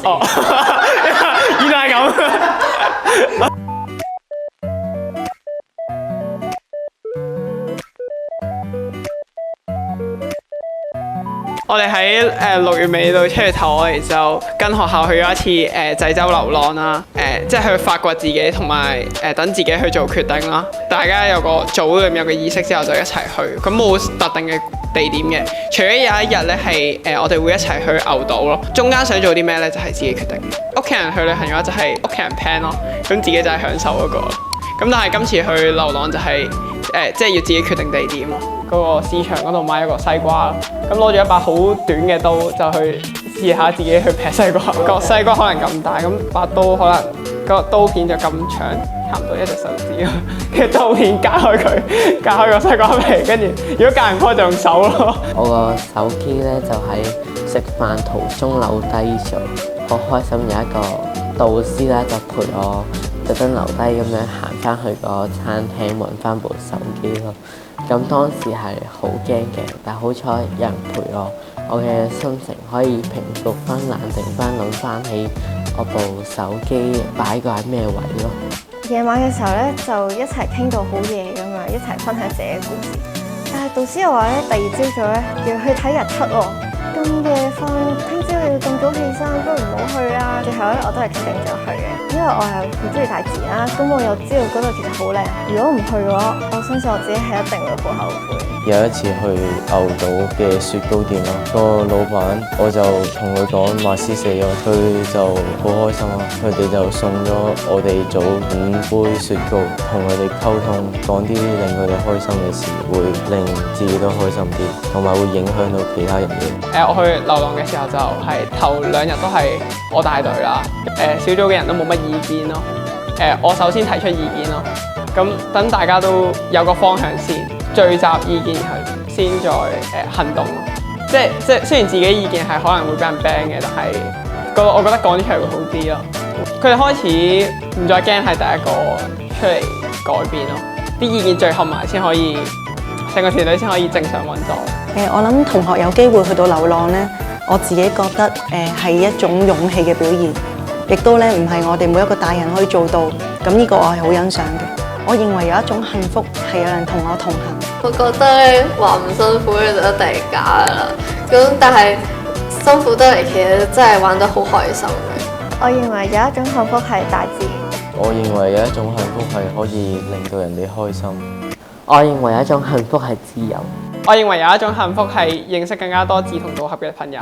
哦，原來係咁。我哋喺6月尾度出去頭，我哋就跟學校去咗一次濟州流浪啦，即係去發掘自己同埋等自己去做決定啦。大家有個組裏面有個意識之後就一齊去，咁冇特定嘅地點嘅。除咗有一日咧係我哋會一齊去牛島咯，中間想做啲咩咧就係自己決定嘅。屋企人去旅行嘅話就係屋企人 plan 咯，咁自己就係享受嗰個。咁但係今次去流浪就係即係要自己決定地點咯。嗰個市場嗰度買一個西瓜，咁攞住一把好短嘅刀就去試下自己去劈西瓜。個西瓜可能咁大，咁把刀可能個刀片就咁長，差唔多一隻手指。跟住刀片隔開佢，隔開個西瓜皮，跟住如果隔唔開就用手咯。我個手機咧就喺食飯途中留低咗，好開心有一個導師咧就陪我特登留低咁樣行翻去個餐廳揾翻部手機咯。咁當時係好驚嘅，但好彩有人陪我嘅心情可以平復翻、冷靜翻，諗翻起我部手機擺過喺咩位咯。夜晚嘅時候咧，就一齊傾到好夜咁樣，一齊分享自己嘅故事。但係導師又話咧，第二朝早咧要去睇日出喎。咁夜瞓，聽朝要咁早起身，不如唔好去啦。最後咧，我都係決定咗去嘅，因為我係好中意大自然啦。咁我又知道嗰度其實好靚，如果唔去嘅話，我相信我自己係一定會好後悔。有一次去牛島嘅雪糕店啦，個老闆我就同佢講馬斯4咗，佢就好開心啦。佢哋就送咗我哋組5杯雪糕，同佢哋溝通，講啲令佢哋開心嘅事，會令自己都開心啲，同埋會影響到其他人嘅。我去流浪嘅時候就係頭2日都係我帶隊啦，小組嘅人都冇乜意見咯。我首先提出意見咯，咁等大家都有個方向先，聚集意見先再行動咯。即係雖然自己意見係可能會俾人 ban 嘅，但係我覺得講出嚟會好啲咯。佢哋開始唔再驚係第一個出嚟改變咯，啲意見聚合埋先可以，成個團隊先可以正常運作。我諗同學有機會去到流浪呢，我自己覺得係一種勇氣嘅表現，亦都咧唔係我哋每一個大人可以做到。咁呢個我係好欣賞嘅。我認為有一種幸福係有人同我同行。我覺得咧話唔辛苦咧就一定係假㗎啦。咁但係辛苦得嚟，其實真係玩得好開心嘅。我認為有一種幸福係大自然。我認為有一種幸福係可以令到人哋開心。我認為有一種幸福係自由。我認為有一種幸福係認識更加多志同道合嘅朋友。